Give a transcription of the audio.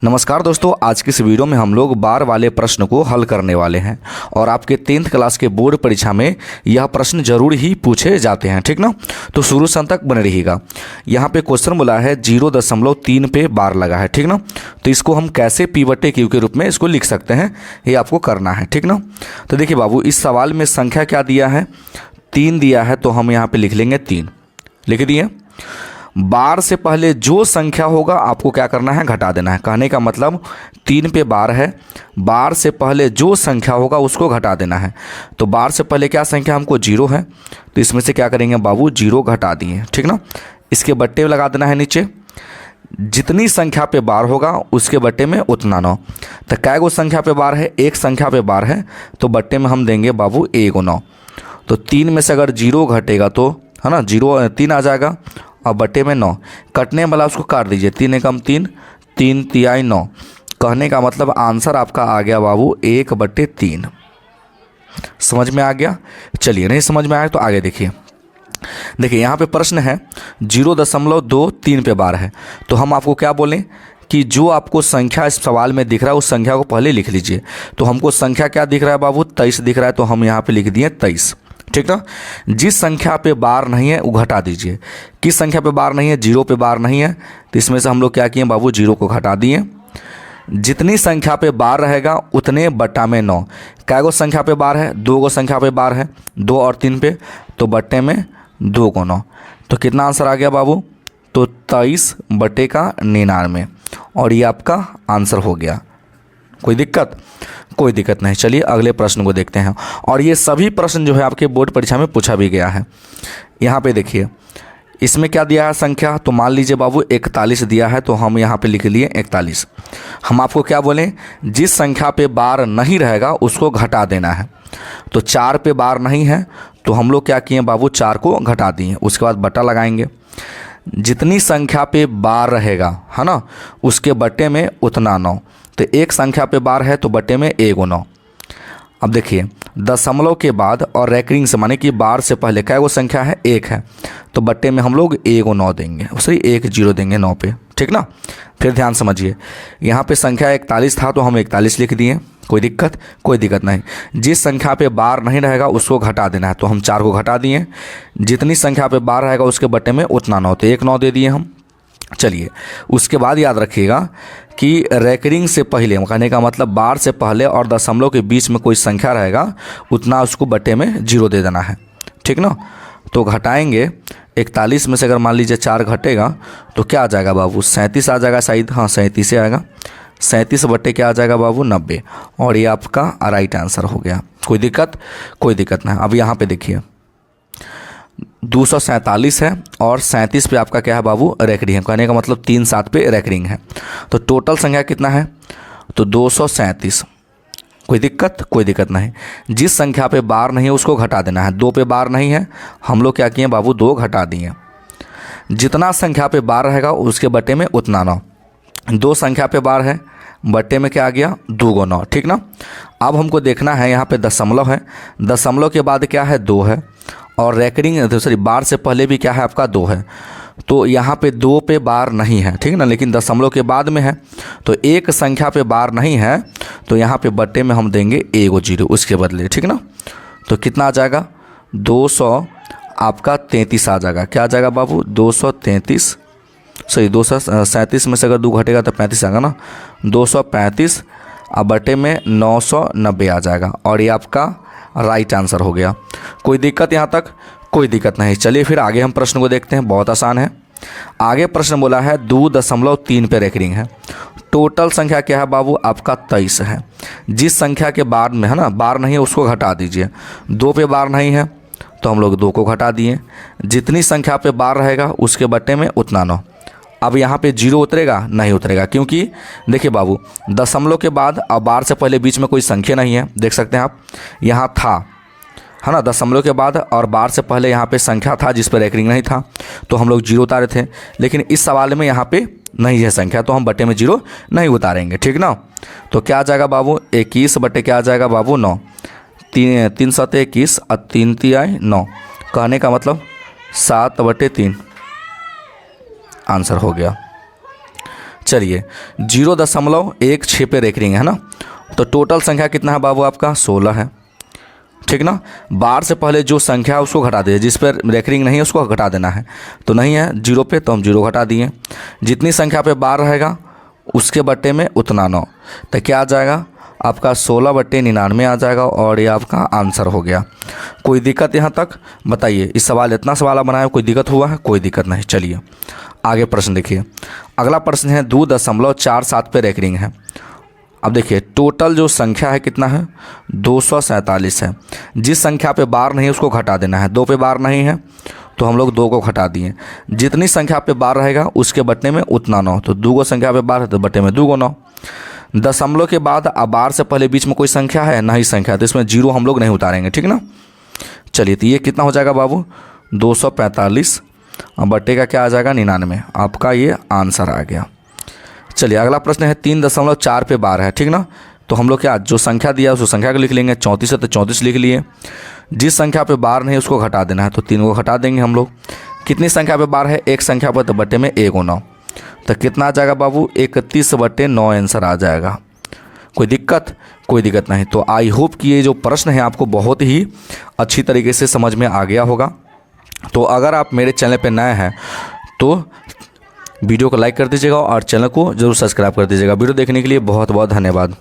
नमस्कार दोस्तों, आज की इस वीडियो में हम लोग बार वाले प्रश्न को हल करने वाले हैं और आपके 10th क्लास के बोर्ड परीक्षा में यह प्रश्न जरूर ही पूछे जाते हैं। ठीक ना, तो शुरू से अंत तक बने रहिएगा। यहाँ पे क्वेश्चन बोला है 0.3 पे बार लगा है। ठीक ना, तो इसको हम कैसे P/Q के रूप में इसको लिख सकते हैं, ये आपको करना है। ठीक ना, तो देखिए बाबू, इस सवाल में संख्या क्या दिया है, 3 दिया है, तो हम यहाँ पर लिख लेंगे 3। लिख दिए। बार से पहले जो संख्या होगा आपको क्या करना है, घटा देना है। कहने का मतलब 3 पे बार है, बार से पहले जो संख्या होगा उसको घटा देना है। तो बार से पहले क्या संख्या हमको 0 है, तो इसमें से क्या करेंगे बाबू, 0 घटा दिए। ठीक ना, इसके बट्टे लगा देना है नीचे। जितनी संख्या पे बार होगा उसके बट्टे में उतना 9। तो कै गो संख्या पे बार है, एक संख्या पे बार है, तो बट्टे में हम देंगे बाबू 1 तो 3 में से अगर 0 घटेगा तो है ना 3 आ जाएगा और बट्टे में 9। कटने वाला उसको काट दीजिए, 3 एकम 3, 3 तिहाई 9। कहने का मतलब आंसर आपका आ गया बाबू 1/3। समझ में आ गया? चलिए, नहीं समझ में आया तो आगे देखिए। देखिए यहाँ पे प्रश्न है 0.23 पे बार है, तो हम आपको क्या बोलें कि जो आपको संख्या इस सवाल में दिख रहा है उस संख्या को पहले लिख लीजिए। तो हमको संख्या क्या दिख रहा है बाबू, 23 दिख रहा है, तो हम यहाँ पे लिख दिए 23। ठीक ना, जिस संख्या पे बार नहीं है वो घटा दीजिए। किस संख्या पे बार नहीं है, 0 पे बार नहीं है, तो इसमें से हम लोग क्या किए बाबू, 0 को घटा दिए। जितनी संख्या पे बार रहेगा उतने बट्टा में 9। कै गो संख्या पे बार है, 2 गो संख्या पे बार है, 2 और 3 पे, तो बट्टे में 2 को 9। तो कितना आंसर आ गया बाबू, तो 23/99 और ये आपका आंसर हो गया। कोई दिक्कत? कोई दिक्कत नहीं। चलिए अगले प्रश्न को देखते हैं। और ये सभी प्रश्न जो है आपके बोर्ड परीक्षा में पूछा भी गया है। यहाँ पे देखिए, इसमें क्या दिया है संख्या, तो मान लीजिए बाबू 41 दिया है, तो हम यहाँ पे लिख लिए 41। हम आपको क्या बोलें, जिस संख्या पे बार नहीं रहेगा उसको घटा देना है। तो 4 पे बार नहीं है, तो हम लोग क्या किए बाबू, 4 को घटा दिए। उसके बाद बट्टा लगाएंगे। जितनी संख्या पे बार रहेगा है ना, उसके बट्टे में उतना 9। तो एक संख्या पे बार है तो बट्टे में 1 अब देखिए, दशमलव के बाद और रैकरिंग से माने कि बार से पहले क्या वो संख्या है, 1 है, तो बट्टे में हम लोग 1 देंगे, सॉरी 1 0 देंगे 9 पे। ठीक ना, फिर ध्यान समझिए, यहाँ पे संख्या 41 था तो हम 41 लिख दिए। कोई दिक्कत? कोई दिक्कत नहीं। जिस संख्या पे बार नहीं रहेगा उसको घटा देना है, तो हम 4 को घटा दिए। जितनी संख्या पे बार रहेगा उसके बट्टे में उतना 9, तो 1 9 दे दिए हम। चलिए, उसके बाद याद रखिएगा कि रैकरिंग से पहले, कहने का मतलब बार से पहले और दशमलव के बीच में कोई संख्या रहेगा उतना उसको बट्टे में 0 दे देना है। ठीक ना, तो घटाएंगे। 41 में से अगर मान लीजिए 4 घटेगा तो क्या आ जाएगा बाबू, 37 आ जाएगा शायद। हाँ, 37 आएगा। 37 बट्टे क्या आ जाएगा बाबू, 90। और ये आपका राइट आंसर हो गया। कोई दिक्कत? कोई दिक्कत नहीं। अब यहाँ पे देखिए, 247 है और 37 पे आपका क्या है बाबू, रैकरिंग है। कहने का मतलब 3 7 पे रैकरिंग है। तो टोटल संख्या कितना है, तो 237। कोई दिक्कत? कोई दिक्कत नहीं। जिस संख्या पे बार नहीं है उसको घटा देना है। 2 पे बार नहीं है, हम लोग क्या किए बाबू, 2 घटा दिए। जितना संख्या पे बार रहेगा उसके बट्टे में उतना 9। 2 संख्या पे बार है, बट्टे में क्या आ गया, 2 9। ठीक ना, अब हमको देखना है, यहाँ पे दशमलव है, दशमलव के बाद क्या है, 2 है, और रैकरिंग सॉरी बार से पहले भी क्या है आपका 2 है। तो यहाँ पे 2 पे बार नहीं है, ठीक ना, लेकिन दशमलव के बाद में है, तो एक संख्या पे बार नहीं है, तो यहाँ पे बट्टे में हम देंगे 1 0 उसके बदले। ठीक ना, तो कितना आ जाएगा, 233 आ जाएगा। क्या आ जाएगा बाबू, 233, सॉरी 237 में से अगर 2 घटेगा तो 35 आएगा ना, 235 अब बट्टे में 990 आ जाएगा। और ये आपका राइट आंसर हो गया। कोई दिक्कत यहाँ तक? कोई दिक्कत नहीं। चलिए फिर आगे हम प्रश्न को देखते हैं, बहुत आसान है। आगे प्रश्न बोला है 2.3 पे रैकरिंग है। टोटल संख्या क्या है बाबू, आपका 23 है। जिस संख्या के बाद में है ना बार नहीं है उसको घटा दीजिए। 2 पे बार नहीं है तो हम लोग 2 को घटा दिए। जितनी संख्या पे बार रहेगा उसके बट्टे में उतना 9। अब यहाँ पे 0 उतरेगा? नहीं उतरेगा, क्योंकि देखिए बाबू, दशमलव के बाद और बार से पहले बीच में कोई संख्या नहीं है। देख सकते हैं आप, यहाँ था है ना, दशमलव के बाद और बार से पहले यहाँ पे संख्या था जिस पर रैकरिंग नहीं था, तो हम लोग 0 उतारे थे। लेकिन इस सवाल में यहाँ पे नहीं है संख्या, तो हम बट्टे में 0 नहीं उतारेंगे। ठीक ना, तो क्या आ जाएगा बाबू, 21 बट्टे क्या आ जाएगा बाबू, 9। 3 7 21 और 3 तिहाई 9। कहने का मतलब 7/3 आंसर हो गया। चलिए 0.16 पे रेकरिंग है ना, तो टोटल संख्या कितना है बाबू आपका 16 है, ठीक ना। बार से पहले जो संख्या है उसको घटा दीजिए, जिस पर रेकरिंग नहीं है उसको घटा देना है, तो नहीं है 0 पे तो हम 0 घटा दिए। जितनी संख्या पे बार रहेगा उसके बट्टे में उतना 9, तो क्या आ जाएगा आपका 16/99 आ जाएगा, और ये आपका आंसर हो गया। कोई दिक्कत यहाँ तक बताइए? इस सवाल इतना सवाल बनाया, कोई दिक्कत हुआ है? कोई दिक्कत नहीं। चलिए आगे प्रश्न देखिए। अगला प्रश्न है 2.47 पे रेकरिंग है। अब देखिए टोटल जो संख्या है कितना है 247 है। जिस संख्या पे बार नहीं है उसको घटा देना है। 2 पे बार नहीं है तो हम लोग 2 को घटा दिए। जितनी संख्या पे बार रहेगा उसके बट्टे में उतना 9, तो 2 संख्या पे बार है तो बट्टे में 2 9। दशमलव के बाद अब बार से पहले बीच में कोई संख्या है नहीं संख्या, तो इसमें 0 हम लोग नहीं उतारेंगे, ठीक ना। चलिए तो ये कितना हो जाएगा बाबू 245, और बट्टे का क्या आ जाएगा 99। आपका ये आंसर आ गया। चलिए अगला प्रश्न है 3.4 पे बार है, ठीक ना। तो हम लोग क्या जो संख्या दिया उस संख्या को लिख लेंगे। 34 है तो 34 लिख लिए। जिस संख्या पे बार नहीं उसको घटा देना है, तो 3 को घटा देंगे हम लोग। कितनी संख्या पे बार है? एक संख्या पर, तो बट्टे में 1 और 9, तो कितना आ जाएगा बाबू 31/9 आंसर आ जाएगा। कोई दिक्कत? कोई दिक्कत नहीं। तो आई होप कि ये जो प्रश्न है आपको बहुत ही अच्छी तरीके से समझ में आ गया होगा। तो अगर आप मेरे चैनल पे नए हैं तो वीडियो को लाइक कर दीजिएगा और चैनल को जरूर सब्सक्राइब कर दीजिएगा। वीडियो देखने के लिए बहुत बहुत धन्यवाद।